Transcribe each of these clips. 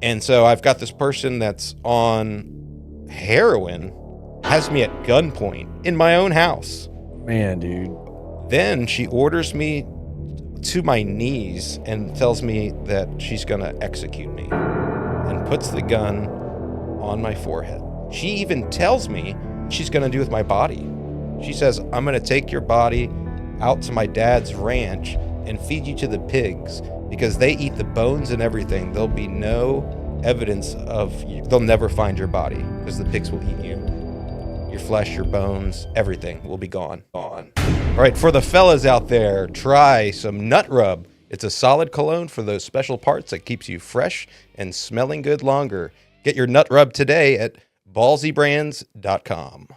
And so I've got this person that's on heroin, has me at gunpoint in my own house. Man, dude. Then she orders me to my knees and tells me that she's going to execute me and puts the gun on my forehead. She even tells me she's going to do with my body. She says, I'm going to take your body out to my dad's ranch and feed you to the pigs because they eat the bones and everything. There'll be no evidence of you. They'll never find your body because the pigs will eat you. Your flesh, your bones, everything will be gone. All right, for the fellas out there, try some Nut Rub. It's a solid cologne for those special parts that keeps you fresh and smelling good longer. Get your Nut Rub today at ballsybrands.com.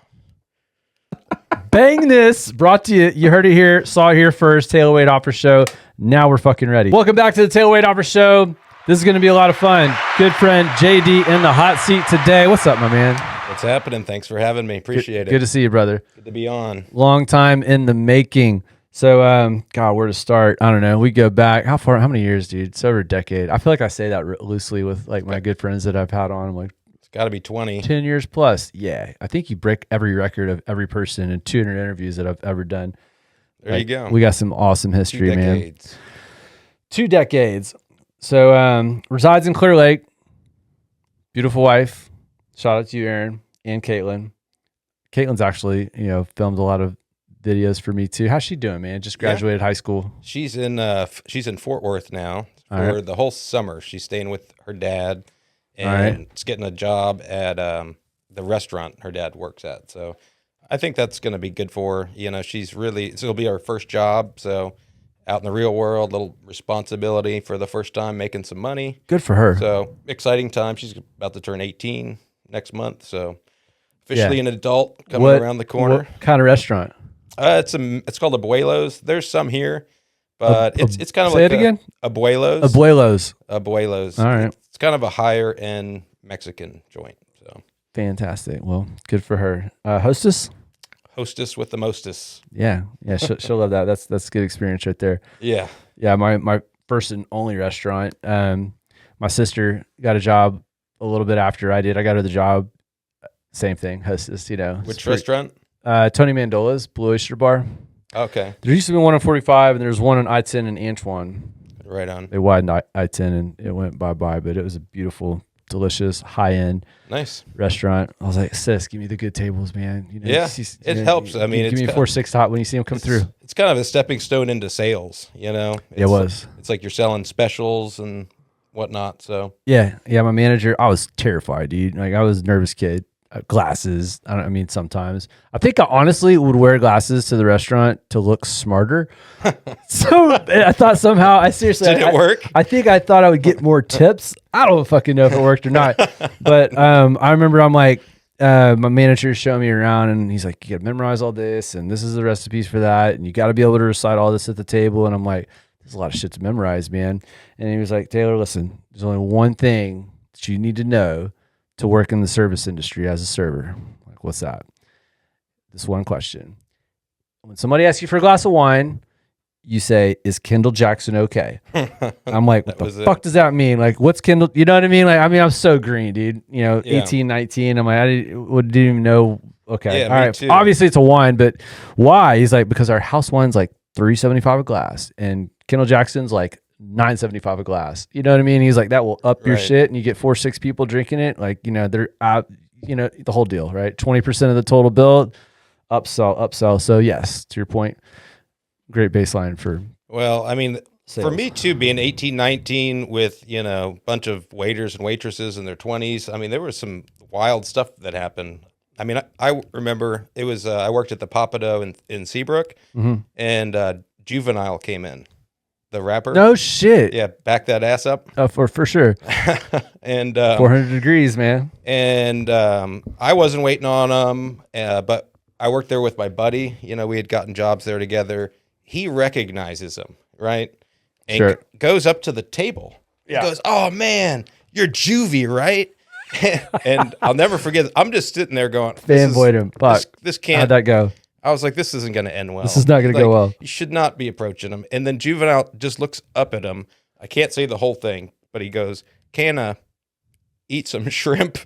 Bang this, brought to you. You heard it here, saw it here first. Taylor Wade Opera Show. Now we're fucking ready. Welcome back to the Taylor Wade Opera Show. This is going to be a lot of fun. Good friend JD in the hot seat today. What's up, my man? What's happening? Thanks for having me. Appreciate it. Good to see you, brother. Good to be on. Long time in the making. So, God, where to start? I don't know. We go back. How far? How many years, dude? It's over a decade. I feel like I say that loosely with like my good friends that I've had on. I'm like, it's got to be 20. 10 years plus. Yeah. I think you break every record of every person in 200 interviews that I've ever done. There you go. We got some awesome history, 2 decades. man. 2 decades. So, resides in Clear Lake. Beautiful wife. Shout out to you, Aaron, and Caitlin. Caitlin's actually, filmed a lot of videos for me too. How's she doing, man? Just graduated high school. She's in Fort Worth now for the whole summer. She's staying with her dad and is getting a job at the restaurant her dad works at. So I think that's going to be good for her. It'll be her first job. So out in the real world, little responsibility for the first time, making some money. Good for her. So exciting time. She's about to turn 18 next month. So officially an adult coming around the corner. What kind of restaurant? It's called Abuelos. There's some here, but it's kind of say like it again? Abuelos. Abuelos. All right. It's kind of a higher end Mexican joint. So fantastic. Well, good for her. Hostess with the mostest. Yeah. She'll love that. That's a good experience right there. Yeah. My first and only restaurant. My sister got a job a little bit after I did. I got her the job. Same thing. Hostess. Which restaurant? Tony Mandola's Blue Oyster Bar. Okay. There used to be one on 45, and there's one on I-10 and Antoine. Right on. They widened I-10, and it went bye-bye, but it was a beautiful, delicious, high-end nice restaurant. I was like, sis, give me the good tables, man. It helps. I mean, give me 4-6 hot when you see them come through. It's kind of a stepping stone into sales, It was. It's like you're selling specials and whatnot, so. Yeah, my manager, I was terrified, dude. Like, I was a nervous kid. Glasses. Sometimes. I think I honestly would wear glasses to the restaurant to look smarter. So I thought somehow, Did it work? I think I thought I would get more tips. I don't fucking know if it worked or not. But I remember I'm like, my manager showing me around and he's like, you got to memorize all this and this is the recipes for that. And you got to be able to recite all this at the table. And I'm like, there's a lot of shit to memorize, man. And he was like, Taylor, listen, there's only one thing that you need to know to work in the service industry as a server. Like, what's that? This one question. When somebody asks you for a glass of wine, you say, is Kendall Jackson okay? I'm like, what the fuck does that mean? Like, what's Kendall? You know what I mean? Like, I'm so green, dude. 18, 19. I'm like, I didn't even know. Okay. Yeah, all right. too. Obviously it's a wine, but why? He's like, because our house wine's like $3.75 a glass and Kendall Jackson's like $9.75 a glass. You know what I mean? He's like, that will up your shit, and you get 4-6 people drinking it. Like, they're out. The whole deal, right? 20% of the total bill, upsell. So yes, to your point, great baseline for. Well, I mean, sales. For me too, being 18, 19 with a bunch of waiters and waitresses in their 20s. I mean, there was some wild stuff that happened. I mean, I remember it was I worked at the Papado in Seabrook, and Juvenile came in. The rapper. No shit. Yeah, back that ass up. For sure. And 400 degrees, man. And I wasn't waiting on him, but I worked there with my buddy. We had gotten jobs there together. He recognizes him, right? And goes up to the table. Yeah. He goes, "Oh man, you're Juvie, right?" And I'll never forget. I'm just sitting there going, "Fanboyed him." Fuck. This can't. How'd that go? I was like, this isn't going to end well. This is not going to go well. You should not be approaching him. And then Juvenile just looks up at him. I can't say the whole thing, but he goes, can eat some shrimp.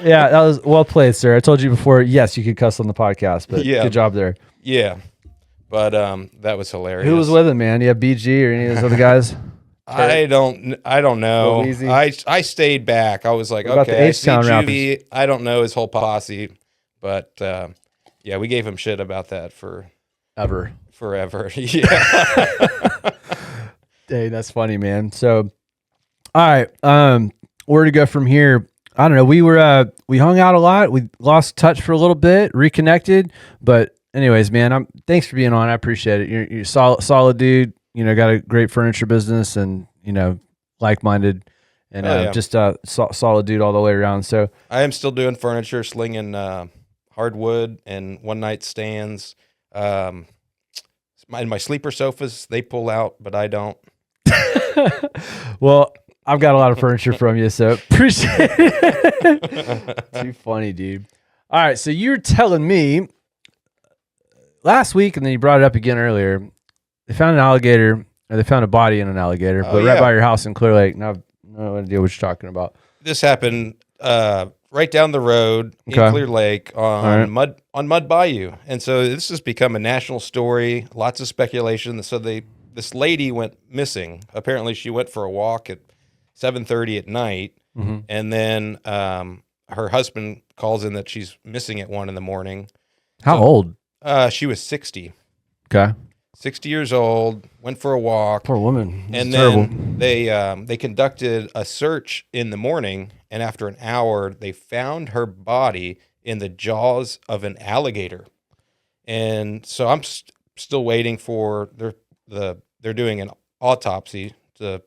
Yeah, that was well played, sir. I told you before, yes, you could cuss on the podcast, but Yeah. good job there. Yeah. But that was hilarious. Who was with him, man? You have BG or any of those other guys? I don't know. Easy. I stayed back. I was like, What about the okay, I see H-Town Juvie. I don't know his whole posse, but yeah, we gave him shit about that forever. Yeah. Dang, that's funny, man. So, all right, where to go from here? I don't know. We hung out a lot. We lost touch for a little bit, reconnected. But anyways, man, thanks for being on. I appreciate it. You're a solid dude. You know, got a great furniture business, and like-minded, and just a solid dude all the way around. So I am still doing furniture, slinging hardwood and one-night stands. My sleeper sofas, they pull out, but I don't. Well, I've got a lot of furniture from you, so appreciate it. Too funny, dude. All right, so you're telling me last week, and then you brought it up again earlier, they found an alligator, or they found a body in an alligator, but right by your house in Clear Lake. Now, I have no idea what you're talking about. This happened right down the road in Clear Lake on Mud Bayou. And so this has become a national story, lots of speculation. So this lady went missing. Apparently she went for a walk at 7:30 at night, and then her husband calls in that she's missing at 1 a.m. How old? She was 60. Okay. 60 years old, went for a walk. Poor woman. And then they conducted a search in the morning, and after an hour, they found her body in the jaws of an alligator. And so I'm still waiting for they're doing an autopsy to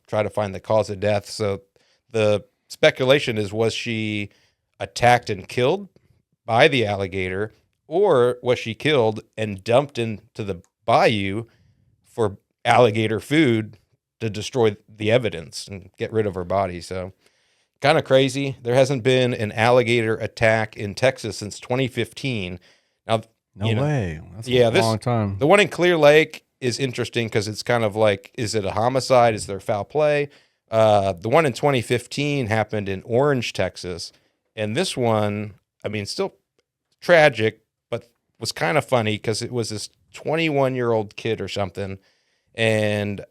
try to find the cause of death. So the speculation is, was she attacked and killed by the alligator, or was she killed and dumped into the bayou for alligator food to destroy the evidence and get rid of her body? So kind of crazy. There hasn't been an alligator attack in Texas since 2015. Now, no way. That's a long time. The one in Clear Lake is interesting because it's kind of like, is it a homicide? Is there foul play? The one in 2015 happened in Orange, Texas. And this one, I mean, still tragic, but was kind of funny because it was this 21-year-old kid or something. And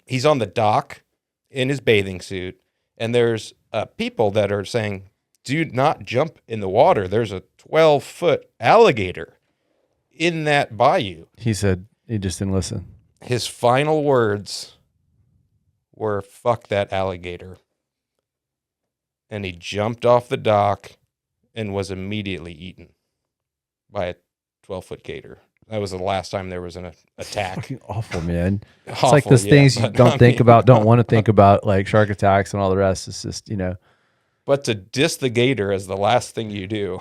he's on the dock in his bathing suit. And there's people that are saying, do not jump in the water. There's a 12-foot alligator in that bayou. He said he just didn't listen. His final words were, fuck that alligator. And he jumped off the dock and was immediately eaten by a 12-foot gator. That was the last time there was an attack. Fucking awful, man. It's like those things you don't think about, don't want to think about, like shark attacks and all the rest. It's just, But to diss the gator is the last thing you do.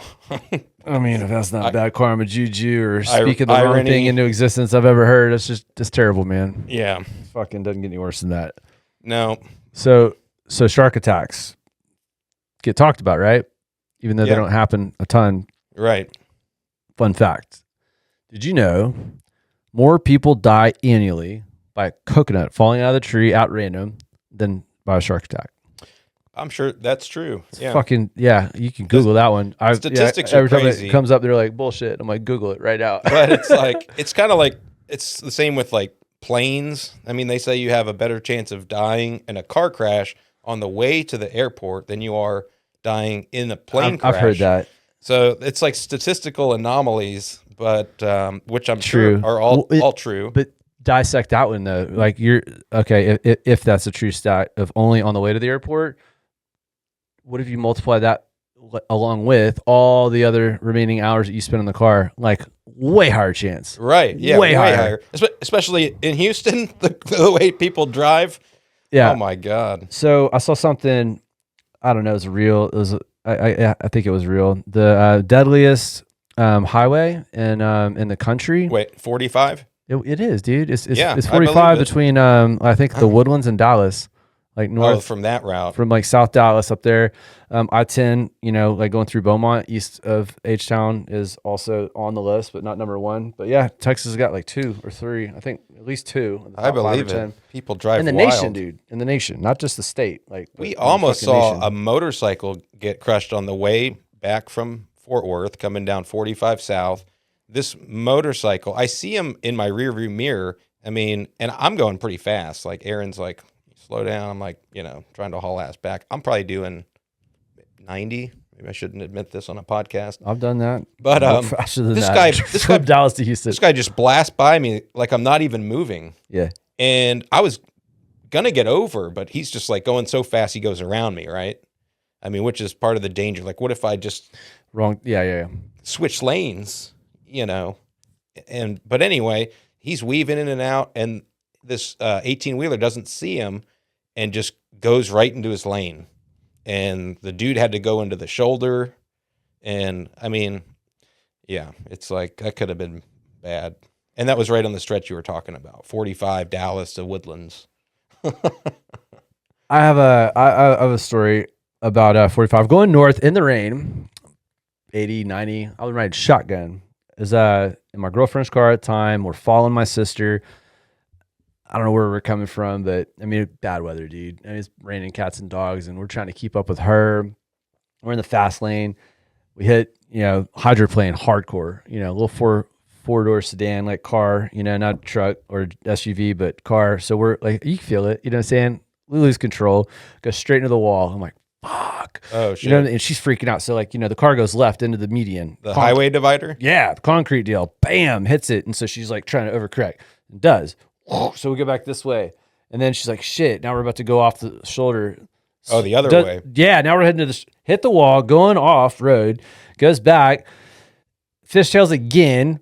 I mean, if that's not bad karma, juju, or speaking the wrong thing into existence I've ever heard, it's terrible, man. Yeah. It fucking doesn't get any worse than that. No. So shark attacks get talked about, right? Even though they don't happen a ton. Right. Fun fact. Did you know more people die annually by a coconut falling out of the tree at random than by a shark attack? I'm sure that's true. Fucking, you can Google that one. Statistics every are time crazy. it comes up, they're like, bullshit. I'm like, Google it right now. But it's kind of like, it's the same with like planes. I mean, they say you have a better chance of dying in a car crash on the way to the airport than you are dying in a plane crash. I've heard that. So it's like statistical anomalies, but which I'm sure are all true. But dissect that one though. Like you're okay if that's a true stat of only on the way to the airport. What if you multiply that along with all the other remaining hours that you spend in the car? Like way higher chance. Right. Yeah. Way higher. Especially in Houston, the way people drive. Yeah. Oh my God. So I saw something. I don't know. It was real. It was. I think it was real. The deadliest highway in the country. Wait, 45? It is, dude. It's 45 I believe it. between I think the Woodlands and Dallas. like north from that route. from like South Dallas up there. I-10, you know, like going through Beaumont east of H-Town is also on the list, but not number one. But yeah, Texas has got like 2 or 3, I think at least 2. In the I top 5 or believe 10. it. People drive In the wild. nation, dude. In the nation, not just the state. Like We in the almost fucking saw nation. a motorcycle get crushed on the way back from Fort Worth, coming down 45 South. This motorcycle, I see him in my rearview mirror. I mean, and I'm going pretty fast. Like Aaron's like, slow down. I'm like, you know, trying to haul ass back. I'm probably doing 90. Maybe I shouldn't admit this on a podcast. I've done that. But faster than this that. guy from Dallas to Houston. This guy just blasts by me like I'm not even moving. Yeah. And I was gonna get over, but he's just like going so fast he goes around me, right? I mean, which is part of the danger. Like, what if I just Wrong. Yeah. switch lanes, you know? But anyway, he's weaving in and out, and this 18-wheeler doesn't see him and just goes right into his lane. And the dude had to go into the shoulder. And I mean, yeah, it's like that could have been bad. And that was right on the stretch you were talking about, 45 Dallas to Woodlands. I have a story about 45 going north in the rain, 80, 90. I was riding shotgun. It was in my girlfriend's car at the time. We're following my sister. I don't know where we're coming from, but I mean, bad weather, dude. I mean, it's raining cats and dogs, and we're trying to keep up with her. We're in the fast lane. We hit, you know, hydroplane hardcore, you know, a little four-door sedan like car, you know, not truck or SUV, but car. So we're like, you can feel it, you know what I'm saying? We lose control, go straight into the wall. I'm like, fuck. Oh, shit. You know, and she's freaking out. So like, you know, the car goes left into the median. The highway divider? Yeah, the concrete deal. Bam, hits it. And so she's like trying to overcorrect. It does. So we go back this way. And then she's like, shit, now we're about to go off the shoulder. Oh, the other way. Yeah, now we're heading to hit the wall, going off road, goes back, fishtails again,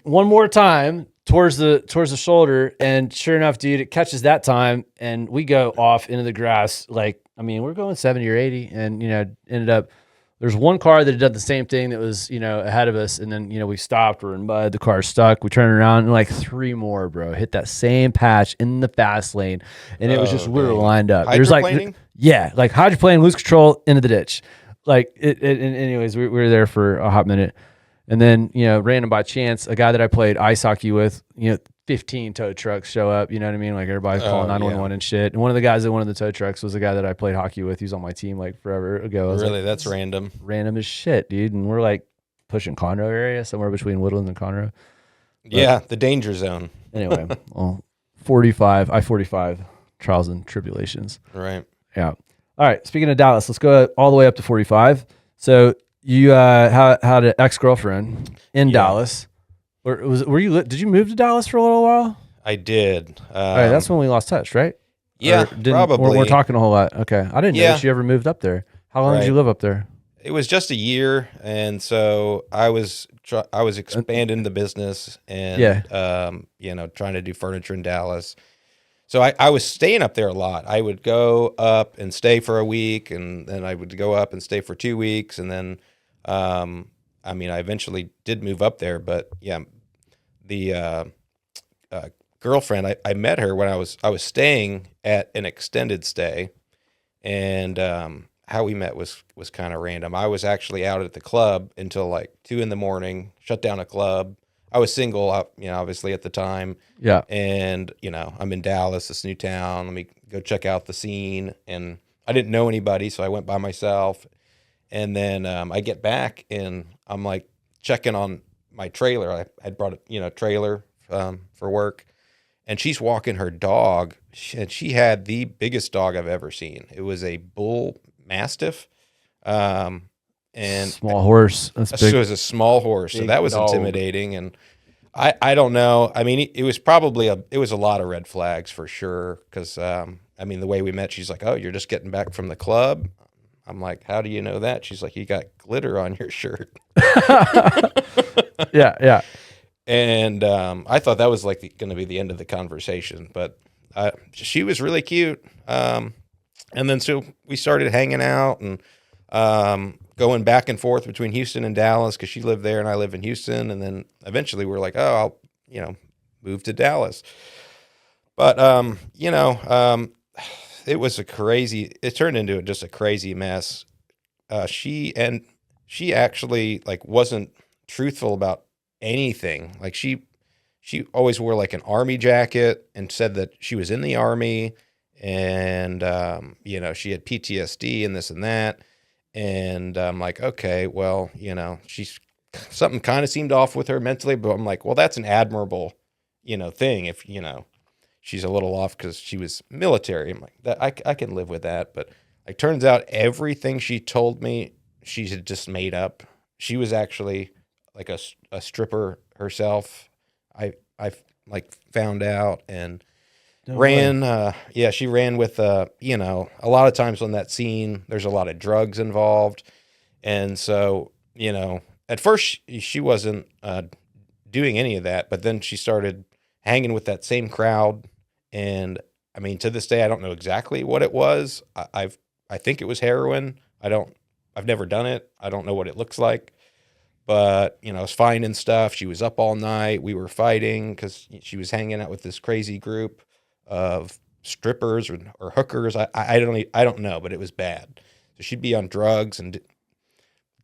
one more time towards the shoulder. And sure enough, dude, it catches that time. And we go off into the grass. Like, I mean, we're going 70 or 80 and, you know, ended up, there's one car that had done the same thing that was, you know, ahead of us. And then, you know, we stopped, we're in mud, the car's stuck. We turned around and like 3 more, bro, hit that same patch in the fast lane. And it was just, we were lined up. There's like, yeah, like hydroplane, lose control, into the ditch. Like and anyways, we were there for a hot minute. And then, you know, random by chance, a guy that I played ice hockey with, you know, 15 tow trucks show up, you know what I mean? Like everybody's calling 911 and shit. And one of the guys that one of the tow trucks was a guy that I played hockey with. He was on my team like forever ago. Really? Like, that's random. Random as shit, dude. And we're like pushing Conroe area, somewhere between Woodlands and Conroe. Yeah, the danger zone. Anyway, well, 45, I-45, trials and tribulations. Right. Yeah. All right. Speaking of Dallas, let's go all the way up to 45. So you had an ex-girlfriend in Dallas. Or did you move to Dallas for a little while? I did. All right, that's when we lost touch, right? Yeah, probably. We're talking a whole lot. Okay. I didn't know that you ever moved up there. How long did you live up there? It was just a year, and so I was expanding the business and you know, trying to do furniture in Dallas. So I was staying up there a lot. I would go up and stay for a week, and then I would go up and stay for 2 weeks, and then I mean, I eventually did move up there, but yeah, the girlfriend, I met her when I was staying at an extended stay, and how we met was kind of random. I was actually out at the club until like 2 a.m, shut down a club. I was single, you know, obviously at the time. Yeah. And, you know, I'm in Dallas, this new town. Let me go check out the scene. And I didn't know anybody, so I went by myself. And then I get back and I'm like checking on my trailer. I had brought a, you know, trailer for work. And she's walking her dog. And she had the biggest dog I've ever seen. It was a bull mastiff. And small horse. That's big. So it was a small horse. So that was intimidating. And I don't know. I mean, it was probably it was a lot of red flags for sure. Cause I mean, the way we met, she's like, "Oh, you're just getting back from the club." I'm like, "How do you know that?" She's like, "You got glitter on your shirt." Yeah. And I thought that was like going to be the end of the conversation, but she was really cute. And then so we started hanging out and going back and forth between Houston and Dallas because she lived there and I live in Houston. And then eventually we're like, "Oh, I'll, you know, move to Dallas." But, you know, it was a crazy. It turned into just a crazy mess. She actually like wasn't truthful about anything. Like she always wore like an army jacket and said that she was in the army and she had PTSD and this and that. And I'm like, okay, well, she's something kind of seemed off with her mentally, but I'm like, well, that's an admirable, thing if she's a little off because she was military. I'm like, that I can live with that. But like, turns out everything she told me, she had just made up. She was actually like a stripper herself. I like found out and ran. She ran with, a lot of times on that scene, there's a lot of drugs involved. And so, at first she wasn't doing any of that, but then she started hanging with that same crowd. And I mean, to this day, I don't know exactly what it was. I think it was heroin. I've never done it. I don't know what it looks like, but I was finding stuff. She was up all night. We were fighting because she was hanging out with this crazy group of strippers or hookers. I don't know, but it was bad. So she'd be on drugs and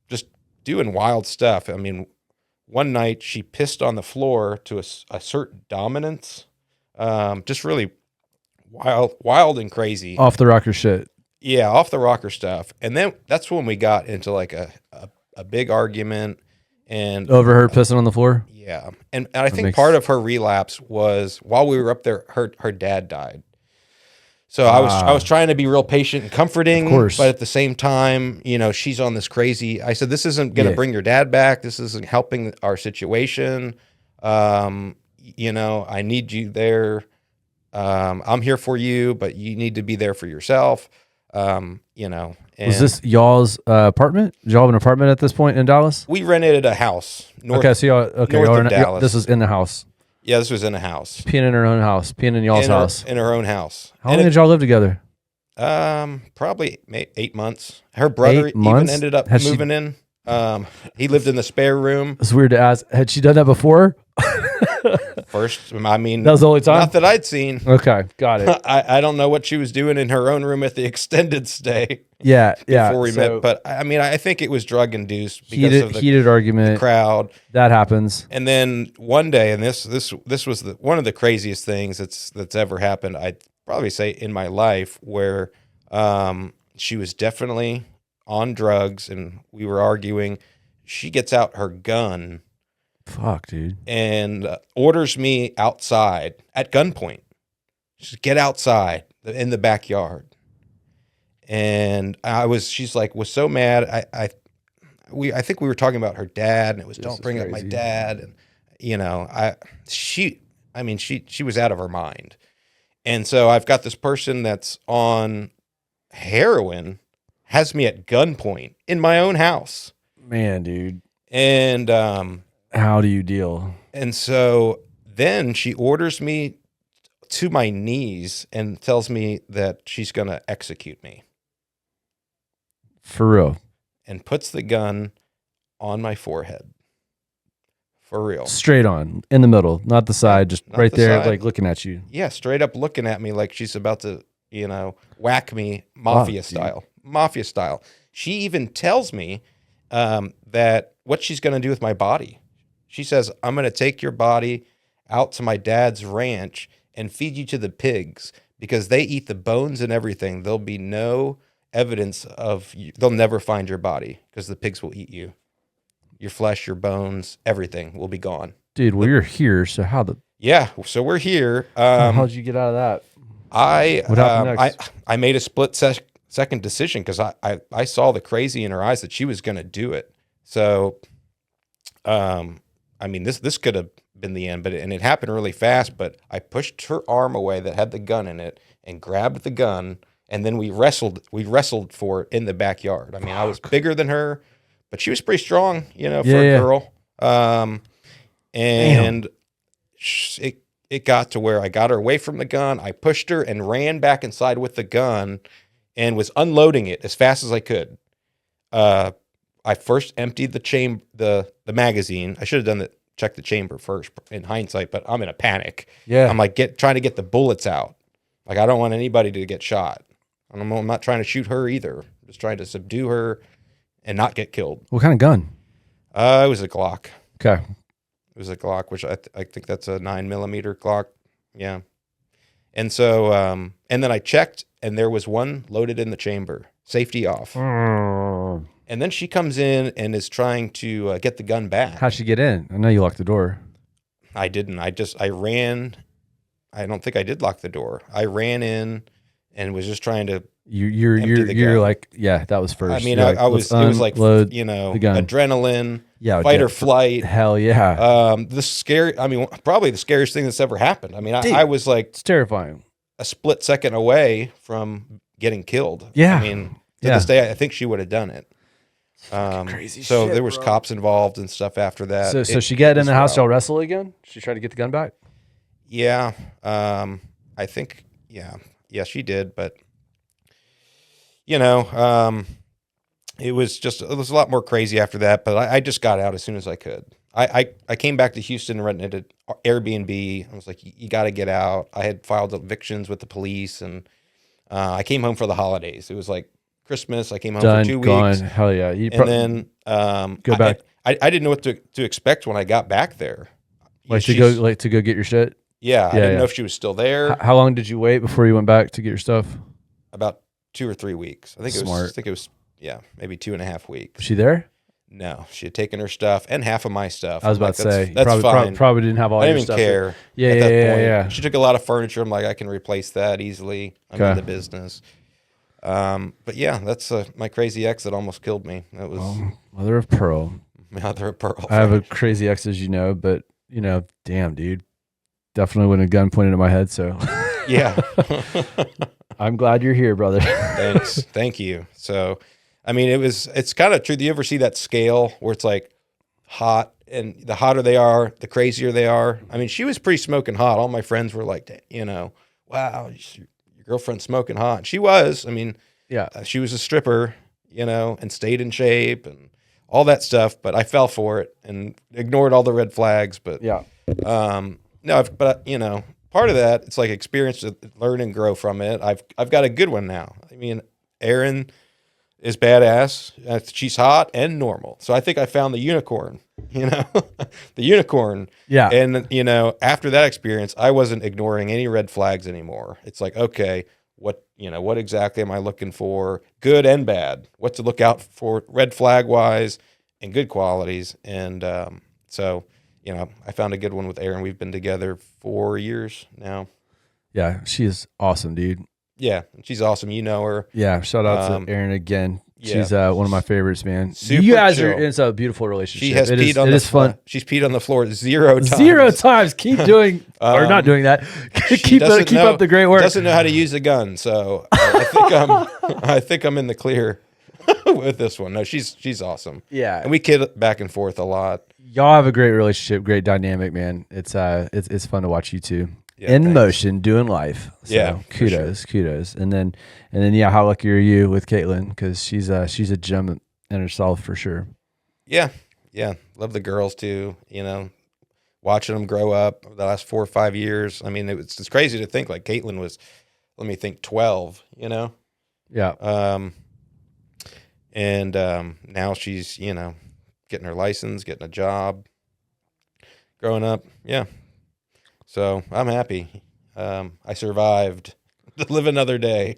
just doing wild stuff. I mean, one night she pissed on the floor to assert dominance. Just really wild and crazy. Off the rocker shit. Yeah, off the rocker stuff. And then that's when we got into like a big argument and over her pissing on the floor. Yeah. And I think part of her relapse was while we were up there, her dad died. So I was trying to be real patient and comforting, of course. But at the same time, she's on this crazy. I said, this isn't going to bring your dad back. This isn't helping our situation. I need you there. I'm here for you, but you need to be there for yourself. And was this y'all's apartment? Did y'all have an apartment at this point in Dallas? We rented a house. North of Dallas. This was in the house. Yeah, this was in a house. Peeing in her own house. Peeing in y'all's house. In her own house. How long did y'all live together? Probably 8 months. Her brother even ended up moving in. He lived in the spare room. It's weird to ask. Had she done that before? First, I mean, that was the only time? Not that I'd seen. Okay, got it. I don't know what she was doing in her own room at the extended stay. Yeah. Before we met, but I mean, I think it was drug induced because of the heated argument, the crowd. That happens. And then one day, and this was one of the craziest things that's ever happened. I'd probably say in my life, where she was definitely on drugs, and we were arguing. She gets out her gun. Fuck, dude. And orders me outside at gunpoint. Just get outside in the backyard. And she's like, was so mad. I think we were talking about her dad, and it was don't bring up my dad. And, she was out of her mind. And so I've got this person that's on heroin, has me at gunpoint in my own house. Man, dude. And, how do you deal? And so then she orders me to my knees and tells me that she's going to execute me. For real. And puts the gun on my forehead. For real. Straight on, in the middle, not the side, just not right the there, side. like looking at you. Yeah, straight up looking at me like she's about to, whack me mafia style. Mafia style. She even tells me that what she's going to do with my body. She says, I'm going to take your body out to my dad's ranch and feed you to the pigs because they eat the bones and everything. There'll be no evidence of you. They'll never find your body because the pigs will eat you. Your flesh, your bones, everything will be gone. Dude, well, you're here, so how the... Yeah, so we're here. How'd you get out of that? What happened next? I made a split second decision because I saw the crazy in her eyes that she was going to do it. So... I mean, this could have been the end, and it happened really fast, but I pushed her arm away that had the gun in it and grabbed the gun, and then we wrestled for it in the backyard. I mean, I was bigger than her, but she was pretty strong, for a girl. And it got to where I got her away from the gun. I pushed her and ran back inside with the gun and was unloading it as fast as I could. I first emptied the magazine. I should have checked the chamber first in hindsight, but I'm in a panic. Yeah. I'm like trying to get the bullets out. Like I don't want anybody to get shot. I'm not trying to shoot her either. I'm just trying to subdue her and not get killed. What kind of gun? It was a Glock. Okay. It was a Glock, which I think that's a 9mm Glock. Yeah. And so, and then I checked, and there was one loaded in the chamber, safety off. And then she comes in and is trying to get the gun back. How'd she get in? I know you locked the door. I didn't. I ran. I don't think I did lock the door. I ran in and was just trying to. You're like, yeah, that was first. I mean, Like, I was. It was like, you know, adrenaline, fight or flight. Hell yeah. Probably the scariest thing that's ever happened. I mean, Dude, I was like, it's terrifying. A split second away from getting killed. Yeah. I mean, to this day, I think she would have done it. Crazy so shit, there was cops involved and stuff after that. So she got in the house, y'all wrestle again? She tried to get the gun back? Yeah. I think, yeah, she did. But, you know, it was a lot more crazy after that. But I just got out as soon as I could. I came back to Houston and rented an Airbnb. I was like, you got to get out. I had filed evictions with the police, and I came home for the holidays. It was like Christmas. I came home for 2 weeks. Gone. Hell yeah. Then go back. I didn't know what to expect when I got back there. To go get your shit? Yeah, I didn't know if she was still there. How long did you wait before you went back to get your stuff? About 2 or 3 weeks. I think it was maybe 2.5 weeks. Was she there? No, she had taken her stuff and half of my stuff. I was about to say that's fine. Probably didn't have all your stuff. I didn't even care. Yeah. She took a lot of furniture. I'm like, I can replace that easily. I'm in the business. But yeah, that's my crazy ex that almost killed me. That was mother of pearl. Mother of pearl. I have a crazy ex, as you know, but damn, dude, definitely wouldn't have gun pointed at my head. So yeah, I'm glad you're here, brother. Thanks, thank you. So, I mean, it's kind of true. Do you ever see that scale where it's like hot, and the hotter they are, the crazier they are? I mean, she was pretty smoking hot. All my friends were like, wow, your girlfriend's smoking hot. And she was. I mean, yeah, she was a stripper, and stayed in shape and all that stuff. But I fell for it and ignored all the red flags. But yeah, part of that, it's like experience to learn and grow from it. I've got a good one now. I mean, Erin is badass. She's hot and normal. So I think I found the unicorn, the unicorn. Yeah. And, after that experience, I wasn't ignoring any red flags anymore. It's like, okay, what exactly am I looking for? Good and bad. What to look out for red flag wise and good qualities. And so, I found a good one with Erin. We've been together 4 years now. Yeah. She is awesome, dude. Yeah, she's awesome. You know her. Yeah, shout out to Erin again. Yeah. She's one of my favorites, man. Super you guys chill. it's a beautiful relationship. She has peed on the floor. She's peed on the floor 0 times. 0 times. Keep doing or not doing that. keep up the great work. Doesn't know how to use a gun, so I think I'm in the clear with this one. No, she's awesome. Yeah, and we kid back and forth a lot. Y'all have a great relationship, great dynamic, man. It's fun to watch you two. Yeah, in motion, doing life. So yeah, kudos. And then, yeah, how lucky are you with Caitlin? Because she's a gem in herself for sure. Yeah. Love the girls too. Watching them grow up the last 4 or 5 years. I mean, it's crazy to think like Caitlin was, 12. Yeah. And now she's getting her license, getting a job, growing up. Yeah. So I'm happy. I survived to live another day.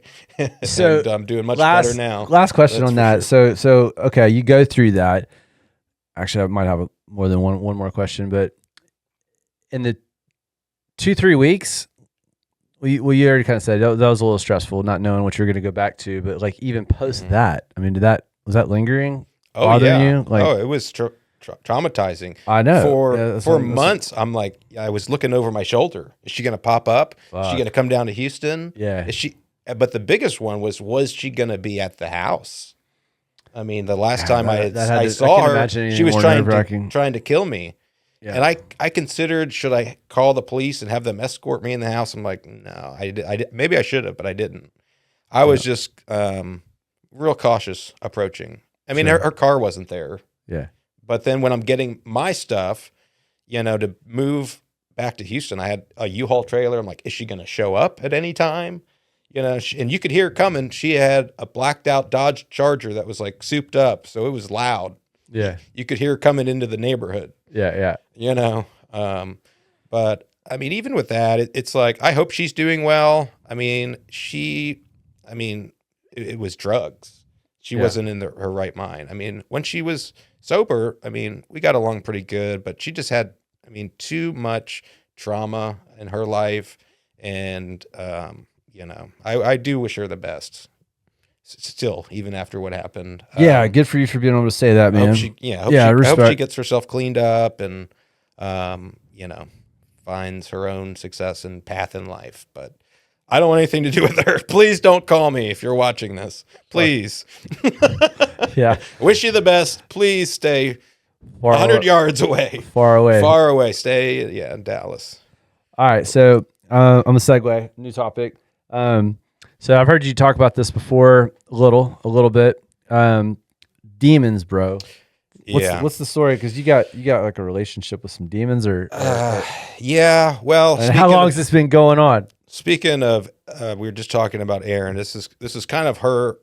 So and I'm doing much better now. Last question on that. Sure. So okay, you go through that. Actually, I might have more than one more question, but in the 2-3 weeks, you already kind of said that was a little stressful, not knowing what you're going to go back to. But like even post that, I mean, was that lingering? Bothering you? Like, it was traumatizing. I know. For months, I'm like, I was looking over my shoulder. Is she going to pop up? Fuck. Is she going to come down to Houston? Yeah. Is she? But the biggest one was she going to be at the house? I mean, the last time I saw her, she was trying to kill me. Yeah. And I considered, should I call the police and have them escort me in the house? I'm like, no, I did. Maybe I should have, but I didn't. I was just real cautious approaching. I mean, her car wasn't there. Yeah. But then when I'm getting my stuff, to move back to Houston, I had a U-Haul trailer. I'm like, is she going to show up at any time? and you could hear her coming. She had a blacked out Dodge Charger that was like souped up, so it was loud. Yeah. You could hear her coming into the neighborhood. Yeah. But I mean, even with that, it's like, I hope she's doing well. I mean, it was drugs. She wasn't in her right mind. I mean, when she was sober, I mean, we got along pretty good, but she just had, too much trauma in her life. And, I do wish her the best still, even after what happened. Yeah. Good for you for being able to say that, man. I hope she gets herself cleaned up and, finds her own success and path in life. But I don't want anything to do with her. Please don't call me if you're watching this. Please. Yeah. Wish you the best. Please stay 100 yards away. Far away. Stay, in Dallas. All right. So I'm a segue. New topic. So I've heard you talk about this before a little bit. Demons, bro. What's the story? Because you got like a relationship with some demons, or yeah. Well, and how long has this been going on? Speaking of, we were just talking about Aaron. This is kind of her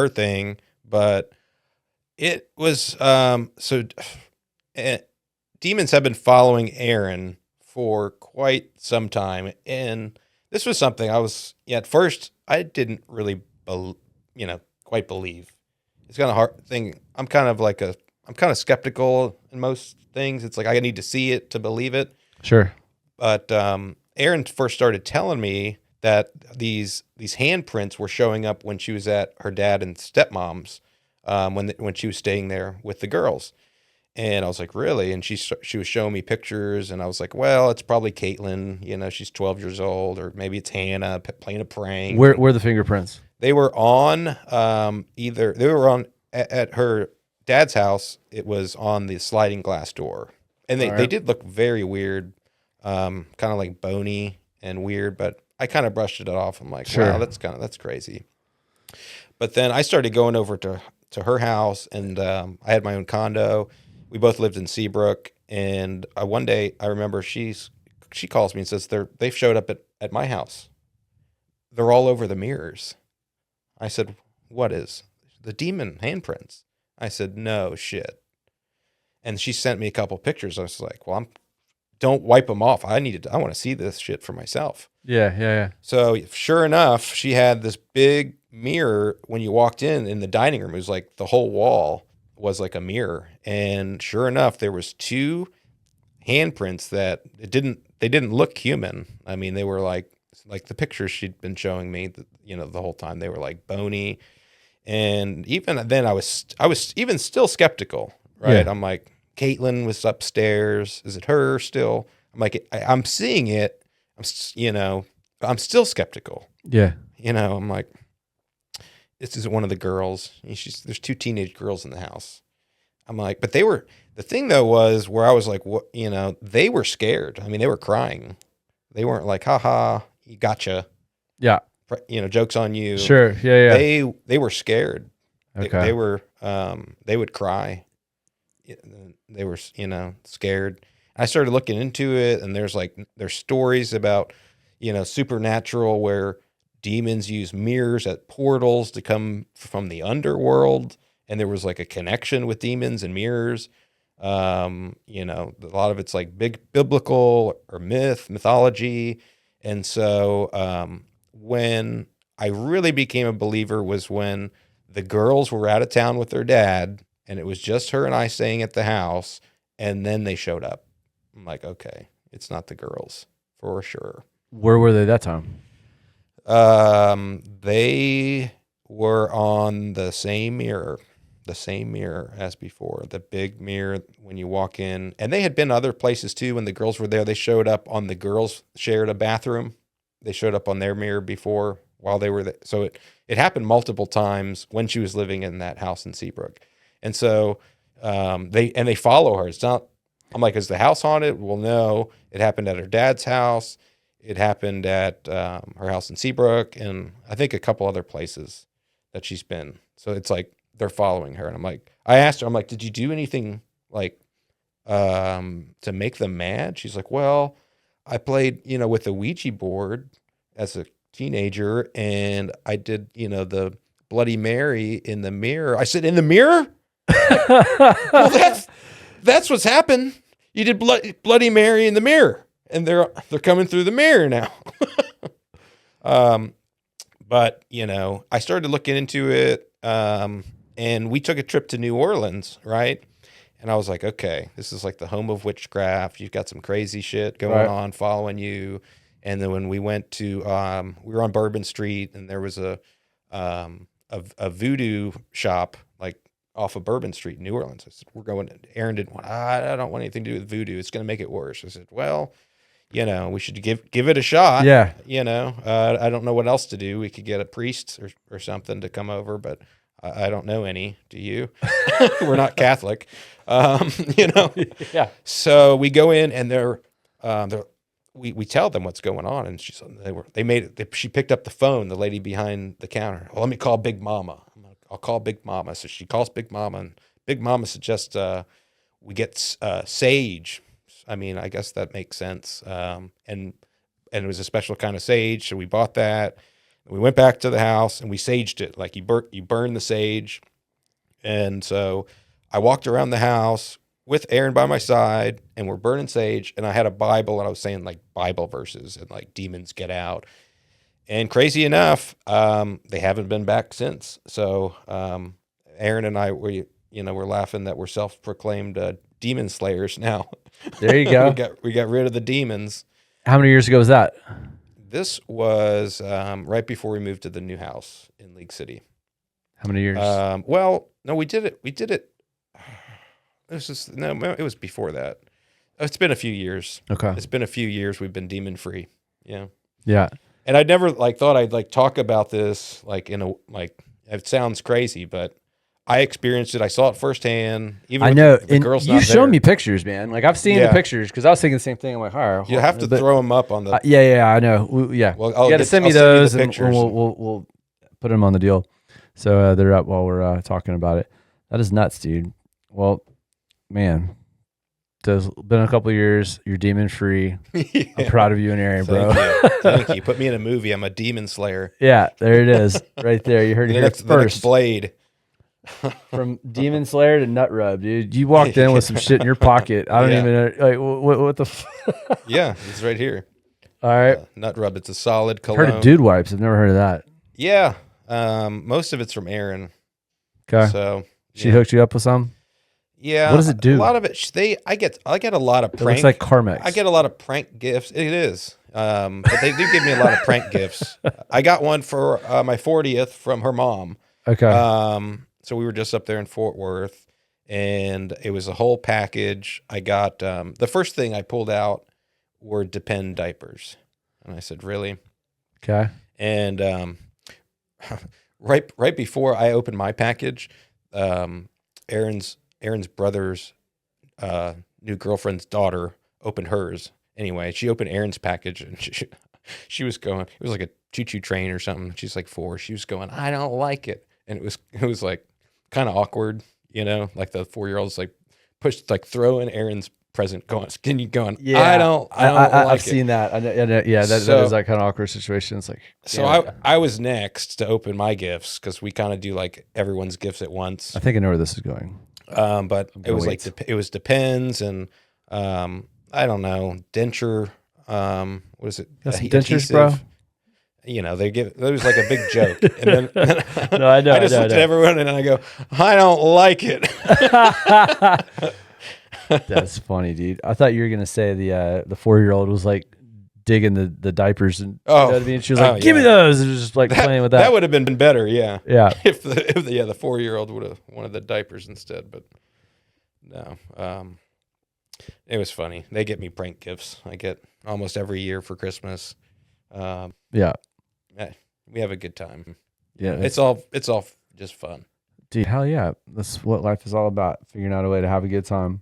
thing, but it was demons have been following Aaron for quite some time, and this was something at first I didn't really quite believe. It's kind of hard thing. I'm kind of skeptical in most things. It's like I need to see it to believe it. Sure. But Erin first started telling me that these handprints were showing up when she was at her dad and stepmom's when she was staying there with the girls. And I was like, really? And she was showing me pictures, and I was like, well, it's probably Caitlin. She's 12 years old, or maybe it's Hannah playing a prank. Where are the fingerprints? They were on at her dad's house. It was on the sliding glass door, and they did look very weird, kind of like bony and weird. But I kind of brushed it off. I'm like, sure. Wow, that's crazy. But then I started going over to her house, and I had my own condo. We both lived in Seabrook, and one day I remember she calls me and says they've showed up at my house. They're all over the mirrors. I said, what is? The demon handprints. I said, no shit. And she sent me a couple pictures. I was like, well, don't wipe them off. I want to see this shit for myself. Yeah. So sure enough, she had this big mirror when you walked in the dining room. It was like the whole wall was like a mirror. And sure enough, there was 2 handprints that they didn't look human. I mean, they were like the pictures she'd been showing me, the whole time. They were like bony. And even then I was even still skeptical, right? Yeah. I'm like, Caitlin was upstairs. Is it her still? I'm like, I'm seeing it. I'm still skeptical. Yeah. I'm like, this is one of the girls. There's 2 teenage girls in the house. I'm like, but the thing though was where I was like, what, they were scared. I mean, they were crying. They weren't like, haha, you gotcha. Yeah. Joke's on you. Sure. Yeah. They were scared. Okay. They would cry. They were, scared. I started looking into it, and there's stories about, supernatural where demons use mirrors at portals to come from the underworld. And there was like a connection with demons and mirrors. A lot of it's like big biblical or mythology. And so, when I really became a believer was when the girls were out of town with their dad, and it was just her and I staying at the house, and then they showed up. I'm like, okay, it's not the girls for sure. Where were they that time? They were on the same mirror as before, the big mirror when you walk in. And they had been other places too. When the girls were there, they showed up on the girls shared a bathroom. They showed up on their mirror before while they were there. So it happened multiple times when she was living in that house in Seabrook. And so they follow her. It's not, I'm like, is the house haunted? Well, no, it happened at her dad's house. It happened at her house in Seabrook, and I think a couple other places that she's been. So it's like they're following her. And I asked her, did you do anything like to make them mad? She's like, well, I played, with the Ouija board as a teenager, and I did, the Bloody Mary in the mirror. I said, in the mirror? Well, that's what's happened. You did Bloody Mary in the mirror, and they're coming through the mirror now. But I started looking into it, and we took a trip to New Orleans, right? And I was like, okay, this is like the home of witchcraft. You've got some crazy shit going on following you. And then when we went to, we were on Bourbon Street, and there was a voodoo shop like off of Bourbon Street in New Orleans. I said, we're going. Aaron didn't want. I don't want anything to do with voodoo. It's going to make it worse. I said, well, we should give it a shot. Yeah. I don't know what else to do. We could get a priest or something to come over, but I don't know any. Do you? We're not Catholic. Yeah. So we go in, and we tell them what's going on, and she picked up the phone, the lady behind the counter. Well, let me call Big Mama. I'll call Big Mama. So she calls Big Mama, and Big Mama suggests we get sage. I mean, I guess that makes sense. And it was a special kind of sage, so we bought that. We went back to the house, and we saged it. Like you burn the sage. And so I walked around the house with Aaron by my side, and we're burning sage, and I had a Bible, and I was saying like Bible verses and like demons get out. And crazy enough, they haven't been back since. So Aaron and I, we're laughing that we're self-proclaimed demon slayers now. There you go. we got rid of the demons. How many years ago was that? This was right before we moved to the new house in League City. How many years? Well, no, we did it. It was before that. It's been a few years. Okay. It's been a few years we've been demon free. Yeah. Yeah. And I never thought I'd talk about this it sounds crazy, but I experienced it. I saw it firsthand. Even I know. the and girl's you not showed there. me pictures, man. Like I've seen the pictures because I was thinking the same thing. I'm like, all right. You have to throw them up on the. Yeah, I know. Well, you got to send me those, and we'll put them on the deal. So they're up while we're talking about it. That is nuts, dude. Well, man, it's been a couple of years. You're demon free. Yeah. I'm proud of you and Aaron, bro. Thank you. Put me in a movie. I'm a demon slayer. Yeah, there it is, right there. You heard it here first. The next Blade. From demon slayer to nut rub, dude. You walked in with some shit in your pocket. I don't even know. Like what the? Yeah, it's right here. All right, nut rub. It's a solid cologne. Heard of dude wipes. I've never heard of that. Yeah, most of it's from Aaron. Okay, so she hooked you up with some. Yeah. What does it do? A lot of it. I get a lot of prank. It looks like Carmex. I get a lot of prank gifts. It is. But they do give me a lot of prank gifts. I got one for my 40th from her mom. Okay. So we were just up there in Fort Worth, and it was a whole package. I got the first thing I pulled out were Depend diapers, and I said, "Really?" Okay. And right before I opened my package, Aaron's brother's new girlfriend's daughter opened hers. Anyway, she opened Aaron's package, and she was going. It was like a choo-choo train or something. She's like 4. She was going, "I don't like it," and it was like kind of awkward, like the 4-year-old's like throwing Aaron's present, going, yeah, I don't like I've it. Seen that. I know, yeah, that is that kind of awkward situation. It's like, so I was next to open my gifts because we kind of do like everyone's gifts at once. I think I know where this is going. But it was it was Depends and I don't know, denture. What is it? Got some dentures, bro. They give. It was like a big joke, and then no, I know. I just looked at everyone and I go, I don't like it. That's funny, dude. I thought you were gonna say the 4-year-old was like digging the diapers and you know what I mean? She was like, "Give me those!" It was just like playing with that. That would have been better, yeah. Yeah. If the 4-year-old would have wanted the diapers instead, but no. It was funny. They get me prank gifts. I get almost every year for Christmas. Yeah. We have a good time. Yeah. It's all just fun. Dude, hell yeah. That's what life is all about. Figuring out a way to have a good time.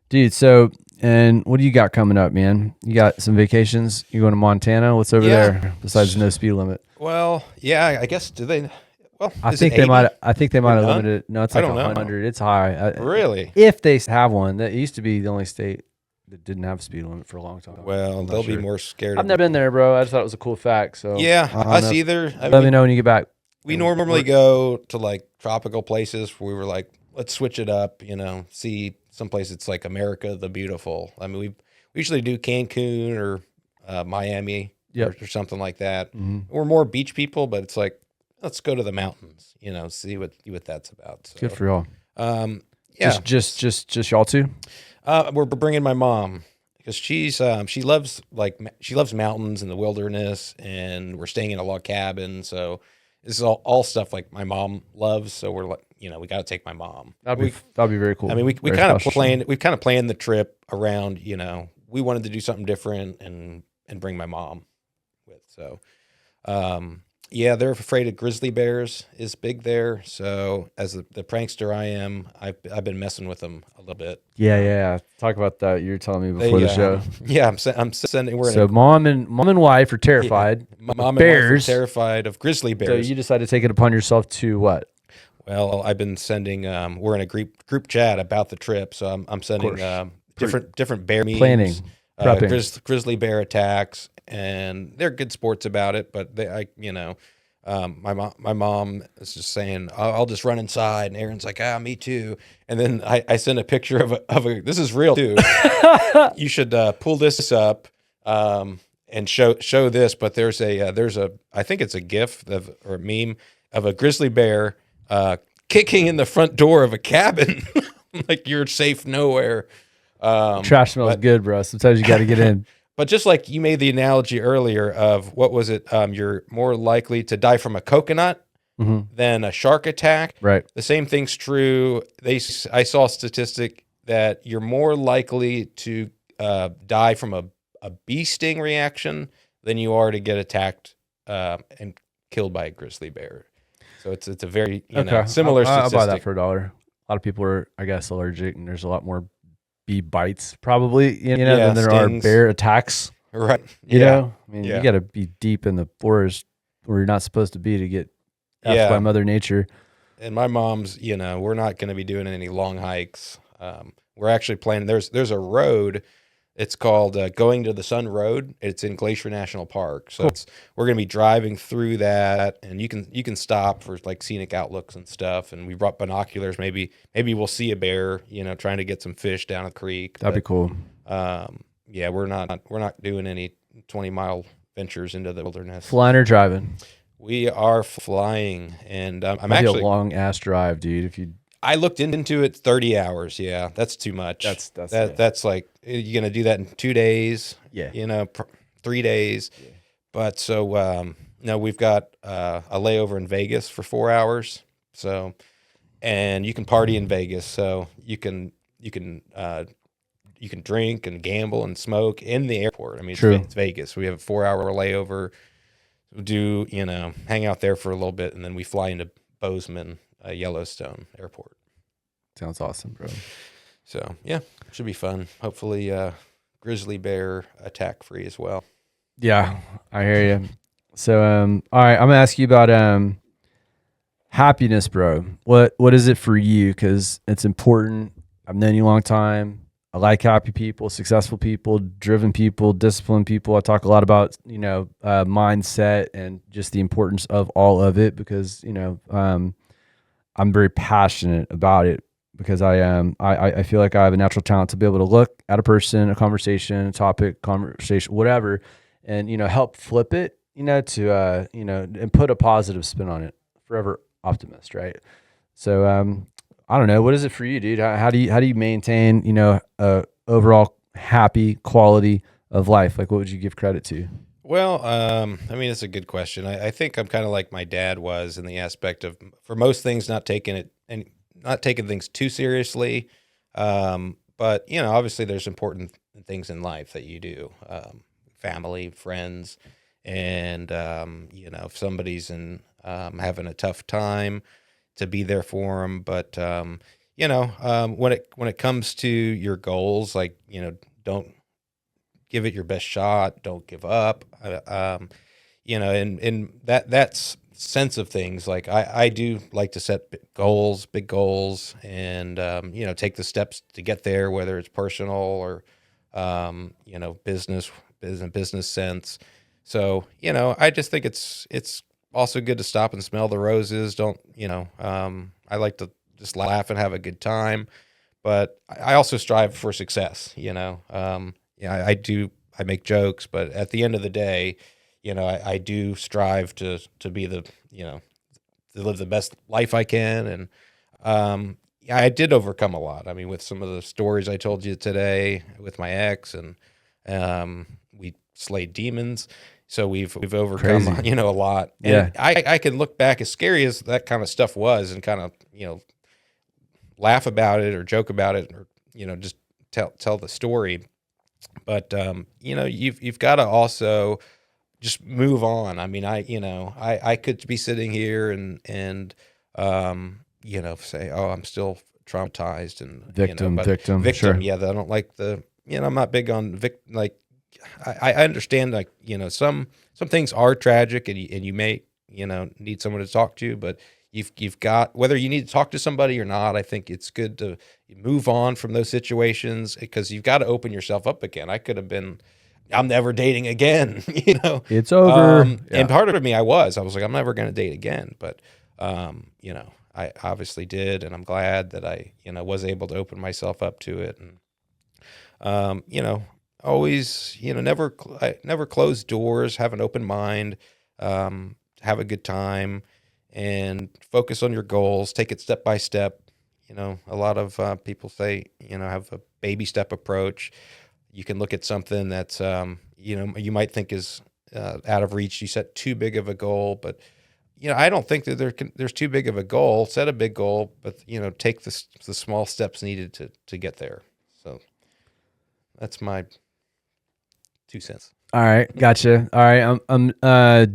Dude, so, and what do you got coming up, man? You got some vacations? You going to Montana? What's over there besides no speed limit? Well, yeah, I guess, do they? Well, I think they might have limited it. No, it's like 100. It's high. Really? If they have one. That used to be the only state. that didn't have a speed limit for a long time. Well, I'm not they'll be sure. more scared. I've never been there, bro. I just thought it was a cool fact. So Yeah, I don't us know. either. Let me know when you get back. We normally go to like tropical places where we were like, let's switch it up, see someplace it's like America the Beautiful. I mean, we usually do Cancun or Miami or something like that. Mm-hmm. We're more beach people, but it's like, let's go to the mountains, see what that's about. So, Good for y'all. Yeah. Just y'all two? We're bringing my mom because she loves mountains and the wilderness, and we're staying in a log cabin. So this is all stuff like my mom loves. So we're like, we got to take my mom. That'd be very cool. I mean, we kind of planned the trip around, we wanted to do something different and bring my mom with. So, yeah, they're afraid of grizzly bears is big there. So as the prankster I am, I've been messing with them a little bit. Yeah. Talk about that. You were telling me before the show. Yeah, I'm sending. Mom and wife are terrified. Yeah, mom bears. And wife are terrified of grizzly bears. So you decided to take it upon yourself to what? Well, I've been sending. We're in a group chat about the trip, so I'm sending different bear memes, planning, grizzly bear attacks, and they're good sports about it. But my mom is just saying, I'll just run inside, and Aaron's like, me too. And then I send a picture of a this is real too. You should pull this up and show this. But there's a I think it's a GIF or a meme of a grizzly bear kicking in the front door of a cabin. Like you're safe nowhere. Trash smells good, bro. Sometimes you got to get in. But just like you made the analogy earlier of what was it? You're more likely to die from a coconut than a shark attack. Right. The same thing's true. I saw a statistic that you're more likely to die from a bee sting reaction than you are to get attacked and killed by a grizzly bear. So it's a very similar statistic. I'll buy that for $1. A lot of people are, I guess, allergic, and there's a lot more bee bites probably, than there stings. are bear attacks. Right. You know? I mean, you got to be deep in the forest where you're not supposed to be to get effed by Mother Nature. And my mom's, we're not going to be doing any long hikes. We're actually planning. There's a road. It's called Going to the Sun Road. It's in Glacier National Park. So we're going to be driving through that, and you can stop for like scenic outlooks and stuff. And we brought binoculars. Maybe we'll see a bear, trying to get some fish down the creek. That'd be cool. Yeah, we're not doing any 20-mile ventures into the wilderness. Flying or driving? We are flying, and I'm actually a long ass drive, dude. I looked into it 30 hours. Yeah, that's too much. That's like, you're going to do that in 2 days. Yeah. 3 days. Yeah. But so, we've got a layover in Vegas for 4 hours. So, and you can party in Vegas. So you can drink and gamble and smoke in the airport. I mean, it's Vegas. We have a 4-hour layover. We'll do, hang out there for a little bit, and then we fly into Bozeman, Yellowstone Airport. Sounds awesome, bro. So yeah, should be fun. Hopefully, grizzly bear attack free as well. Yeah, I hear you. So, all right, I'm gonna ask you about happiness, bro. What is it for you? Because it's important. I've known you a long time. I like happy people, successful people, driven people, disciplined people. I talk a lot about mindset and just the importance of all of it because I'm very passionate about it because I feel like I have a natural talent to be able to look at a person, a conversation, a topic, whatever, and help flip it, to and put a positive spin on it. Forever optimist, right? So I don't know, what is it for you, dude? How do you maintain a overall happy quality of life? Like, what would you give credit to? Well, I mean, it's a good question. I think I'm kind of like my dad was in the aspect of, for most things, not taking things too seriously. But obviously there's important things in life that you do, family, friends, and if somebody's having a tough time, to be there for them. But when it comes to your goals, like don't give it your best shot. Don't give up. And that's sense of things. Like I do like to set big goals, and take the steps to get there, whether it's personal or business sense. So, I just think it's also good to stop and smell the roses. Don't, I like to just laugh and have a good time, but I also strive for success, I make jokes, but at the end of the day, I do strive to be to live the best life I can. And, yeah, I did overcome a lot. I mean, with some of the stories I told you today with my ex, and we slayed demons. So we've overcome, Crazy. a lot. Yeah. And I can look back, as scary as that kind of stuff was, and kind of, laugh about it or joke about it, or, just tell the story. But, you've got to also just move on. I mean, I could be sitting here and say, oh, I'm still traumatized and Victim. victim. Sure. Yeah. I don't like I'm not big on like, I understand, like, some things are tragic, and you may, need someone to talk to, but you've got, whether you need to talk to somebody or not, I think it's good to move on from those situations, because you've got to open yourself up again. I could have been, I'm never dating again, It's over. Yeah. And part of me, I was like, I'm never going to date again. But, I obviously did. And I'm glad that I, was able to open myself up to it. And, always, never close doors, have an open mind, have a good time, and focus on your goals, take it step by step. A lot of people say, have a baby step approach. You can look at something that's, you might think is out of reach. You set too big of a goal, but, I don't think that there's too big of a goal. Set a big goal, but, take the small steps needed to get there. So that's my 2 cents. All right, gotcha. All right,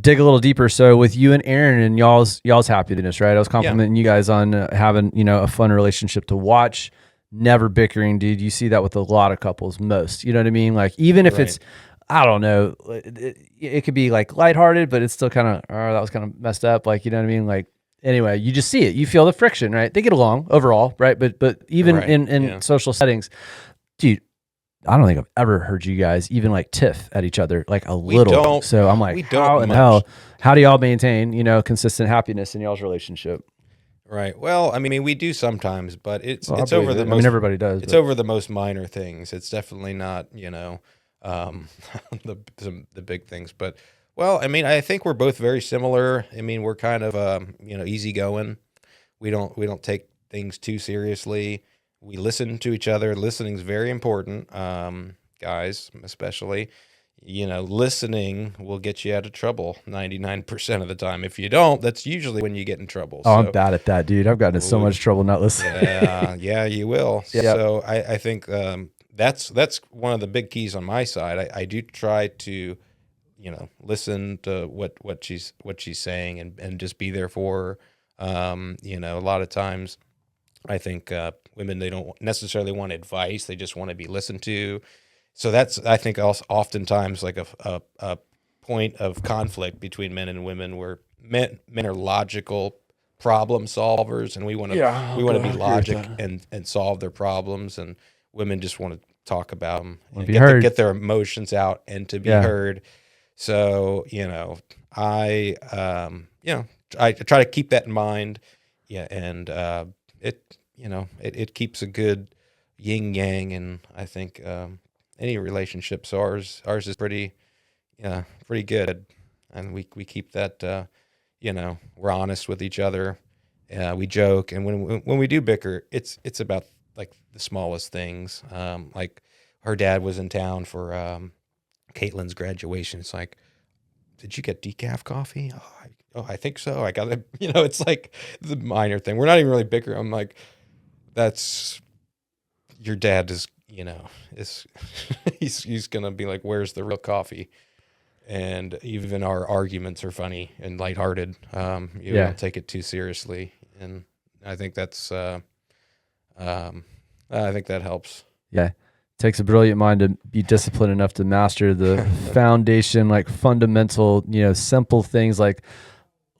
dig a little deeper. So with you and Aaron and y'all's happiness, right? I was complimenting you guys on having a fun relationship to watch, never bickering, dude. You see that with a lot of couples, most. You know what I mean? Like, even if it's, I don't know, it could be like lighthearted, but it's still kind of, oh, that was kind of messed up. Like, you know what I mean? Like, anyway, you just see it, you feel the friction, right? They get along overall, right? But even in social settings, dude, I don't think I've ever heard you guys even like tiff at each other like a little. So I'm like, how in hell, how do y'all maintain, consistent happiness in y'all's relationship? Right. Well, I mean, we do sometimes, but it's over the most. I mean, everybody does. It's over the most minor things. It's definitely not, the big things. But, well, I mean, I think we're both very similar. I mean, we're kind of easygoing. We don't take things too seriously. We listen to each other. Listening is very important, guys, especially. Listening will get you out of trouble 99% of the time. If you don't, that's usually when you get in trouble. Oh, so, I'm bad at that, dude. I've gotten in so much trouble not listening. Yeah, you will. Yep. So I think that's one of the big keys on my side. I do try to, listen to what she's saying, and just be there for her. A lot of times, I think women, they don't necessarily want advice; they just want to be listened to. So that's, I think, also oftentimes like a point of conflict between men and women, where men are logical problem solvers, and we want to be logic and solve their problems, and women just want to talk about them and get their emotions out and to be heard. So I try to keep that in mind. Yeah, and it keeps a good yin yang, and I think any relationship. So ours is pretty good, and we keep that. We're honest with each other. We joke, and when we do bicker, it's about like the smallest things. Like her dad was in town for Caitlin's graduation. It's like, did you get decaf coffee? Oh, I think so. I got it. It's like the minor thing. We're not even really bickering. I'm like, that's your dad is, he's going to be like, where's the real coffee? And even our arguments are funny and lighthearted. You don't take it too seriously. And I think that's, I think that helps. Yeah. It takes a brilliant mind to be disciplined enough to master the foundation, like fundamental, simple things like,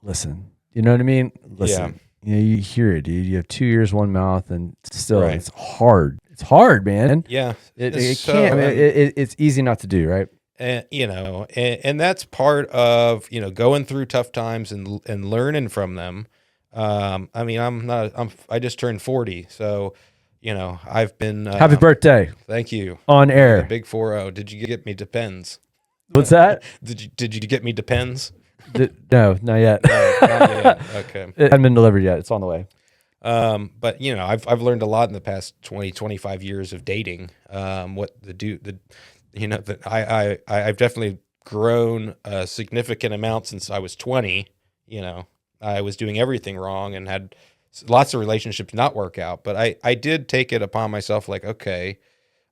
listen, you know what I mean? Listen, you hear it, dude. You have 2 ears, one mouth, and still it's hard. It's It's hard, man. Yeah. It So, can't. I mean, it's easy not to do, right? and and that's part of going through tough times and learning from them. I mean, I just turned 40, so I've been Happy birthday thank you on the air. big 40. Did you get me Depends? What's that? Did you get me Depends? No, not yet. No, not yet. Okay. It hasn't been delivered yet. It's on the way. But I've learned a lot in the past 25 years of dating. What I've definitely grown a significant amount since I was 20. I was doing everything wrong and had lots of relationships not work out, but I did take it upon myself, like, okay,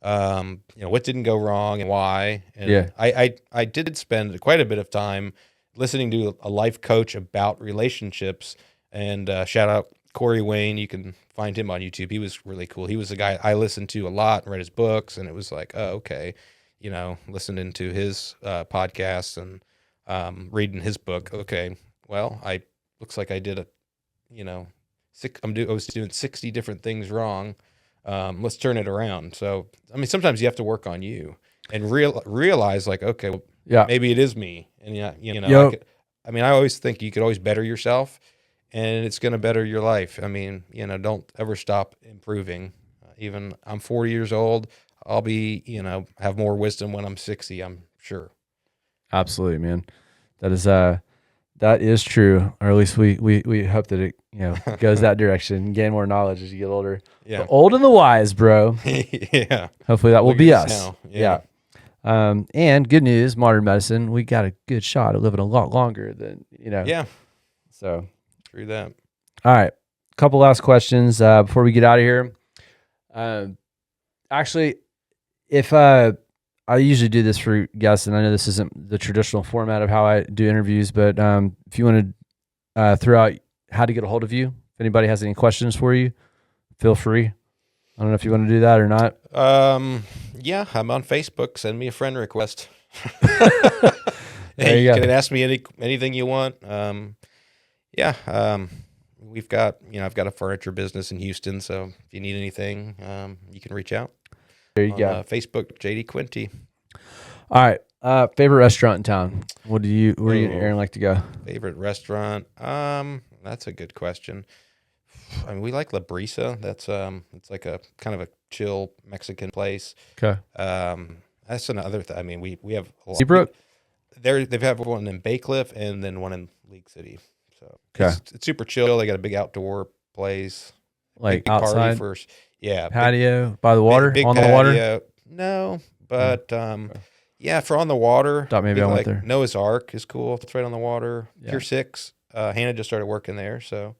what didn't go wrong and why. And Yeah. I did spend quite a bit of time listening to a life coach about relationships, and shout out Corey Wayne. You can find him on YouTube. He was really cool. He was a guy I listened to a lot and read his books, and it was like, oh, okay, listening to his podcasts and reading his book. Okay, well, looks like I did I was doing 60 different things wrong. Let's turn it around. So, I mean, sometimes you have to work on you and realize, like, okay, well, Yeah. maybe it is me. And Yep. I always think you could always better yourself, and it's going to better your life. I mean, don't ever stop improving. Even I'm 40 years old. I'll be, have more wisdom when I'm 60, I'm sure. Absolutely, man. That is true, or at least we hope that it goes that direction. Gain more knowledge as you get older. Yeah. The old and the wise, bro. Yeah. Hopefully that will Look be at us. us now. Yeah. And good news, modern medicine, we got a good shot at living a lot longer than Yeah. So, True that. all right, couple last questions before we get out of here. Actually, if I usually do this for guests, and I know this isn't the traditional format of how I do interviews, but if you want to throw out how to get a hold of you, if anybody has any questions for you, feel free. I don't know if you want to do that or not. Yeah, I'm on Facebook. Send me a friend request. There you You go. can ask me anything you want. We've got, I've got a furniture business in Houston, so if you need anything, you can reach out. There you on, go. Facebook, JD Quinty. All right. Favorite restaurant in town? Where do you and Aaron like to go? Favorite restaurant? That's a good question. I mean, we like La Brisa. That's it's like a kind of a chill Mexican place. Okay. That's another thing. I mean, we have a lot. Seabrook? They've had one in Bay Cliff and then one in League City. So Okay. it's super chill. They got a big outdoor place, Like big party outside for, yeah, patio by the water, big on the patio. water? No, but yeah, for on the water. Thought maybe I went like there. Noah's Ark is cool. It's right on the water. Yeah. Pier 6. Hannah just started working there, so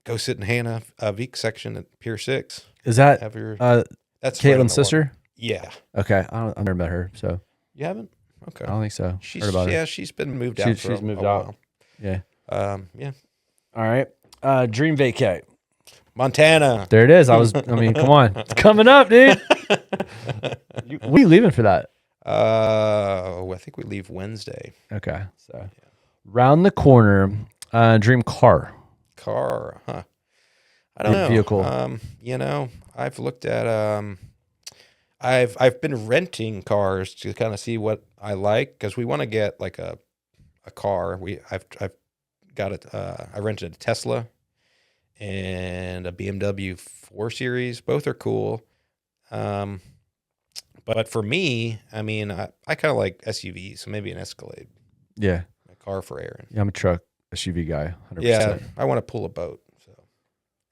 go sit in Hannah Veek section at Pier 6. Is that Have your Caitlin's that's right on the water. sister? Yeah. Okay. I've never met her, so You haven't? Okay. I don't think so. She's Heard about her. she's been moved out. She's moved a out. while. Yeah. Yeah. All right. Dream vacay. Montana. There it is. I mean, come on. It's coming up, dude. When are you leaving for that? I think we leave Wednesday. Okay. So round the corner, dream car. Car, huh? I don't know. Vehicle. I've looked at I've been renting cars to kind of see what I like, because we want to get like a car. I've got it. I rented a Tesla and a BMW 4 Series. Both are cool. But for me, I mean, I kind of like SUVs, so maybe an Escalade, Yeah. a car for Aaron. Yeah, I'm a truck SUV guy. 100%. Yeah, I want to pull a boat. So,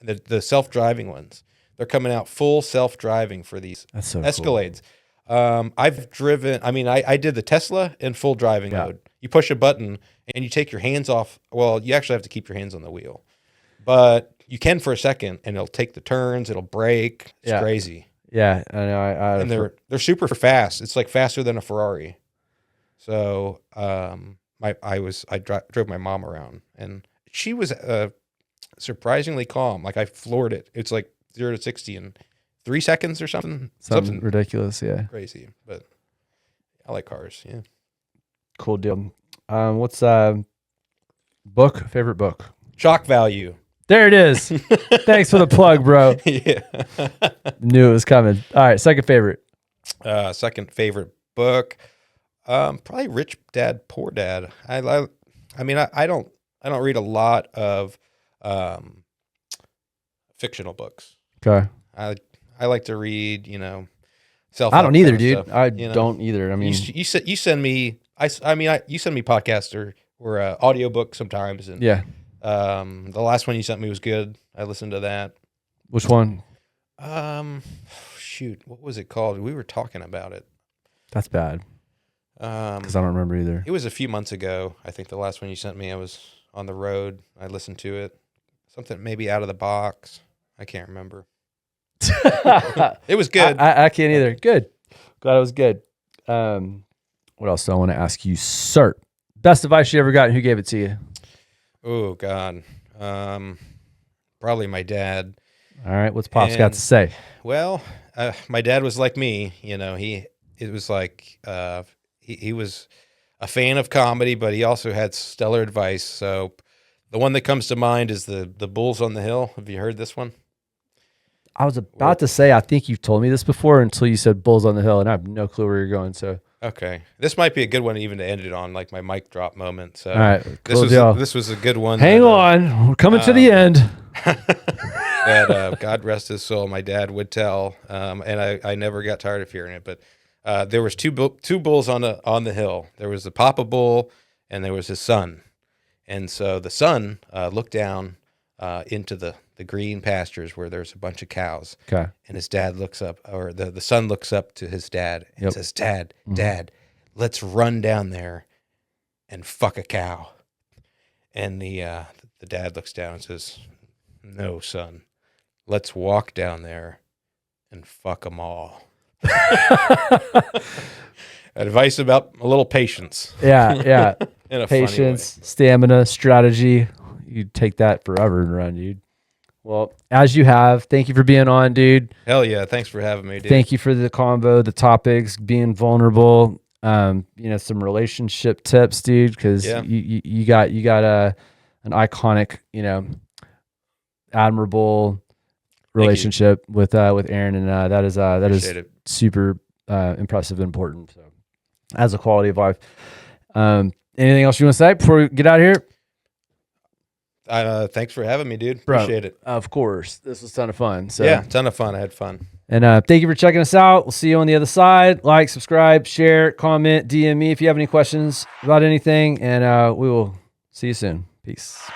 and the self-driving ones, they're coming out full self-driving for these That's so Escalades. I've driven. I mean, I did the Tesla in full driving Yeah. mode. You push a button and you take your hands off. Well, you actually have to keep your hands on the wheel, but you can for a second, and it'll take the turns. It'll brake. It's Yeah. crazy. Yeah, I know. And they're super fast. It's like faster than a Ferrari. So I drove my mom around, and she was surprisingly calm. Like I floored it. It's like 0 to 60 in 3 seconds or something. Something ridiculous. Yeah. Crazy. But I like cars. Yeah. Cool deal. What's favorite book? Shock Value. There it is. Thanks for the plug, bro. Yeah. Knew it was coming. All right, second favorite. Second favorite book, probably Rich Dad Poor Dad. I mean, I don't read a lot of fictional books. Okay. I like to read, self. I don't either, dude. Stuff, I don't either. I mean, you send me. You send me podcasts or audiobook sometimes, and yeah. The last one you sent me was good. I listened to that. Which one? Shoot, what was it called? We were talking about it. That's bad. Because I don't remember either. It was a few months ago. I think the last one you sent me, I was on the road. I listened to it. Something maybe Out of the Box. I can't remember. It was good. I can't either. Good. Glad it was good. What else do I want to ask you, sir? Best advice you ever got, and who gave it to you? Oh, God. Probably my dad. All right. What's Pops got to say? Well, my dad was like me. He was a fan of comedy, but he also had stellar advice. So the one that comes to mind is the Bulls on the Hill. Have you heard this one? I was about to say, I think you've told me this before until you said Bulls on the Hill, and I have no clue where you're going. So okay, this might be a good one even to end it on, like my mic drop moment. So all right, cool deal. This was a good one. Hang on, we're coming to the end. That God rest his soul, my dad would tell, and I never got tired of hearing it. But there was two bulls on the hill. There was the Papa Bull, and there was his son. And so the son looked down into the green pastures where there's a bunch of cows. Okay. And his dad looks up, or the son looks up to his dad and says, Dad, let's run down there and fuck a cow. And the dad looks down and says, no, son, let's walk down there and fuck them all. Advice about a little patience. Yeah. In a patience, funny way. stamina, strategy. You take that forever and run, dude. Well, as you have, thank you for being on, dude. Hell yeah. Thanks for having me, dude. Thank you for the combo, the topics, being vulnerable, some relationship tips, dude, because you got an iconic, admirable relationship with Aaron, and that is super impressive and important. So, as a quality of life. Anything else you want to say before we get out of here? Thanks for having me, dude. Appreciate it. Of course. This was a ton of fun. So yeah, ton of fun. I had fun. And thank you for checking us out. We'll see you on the other side. Like, subscribe, share, comment, DM me if you have any questions about anything, and we will see you soon. Peace.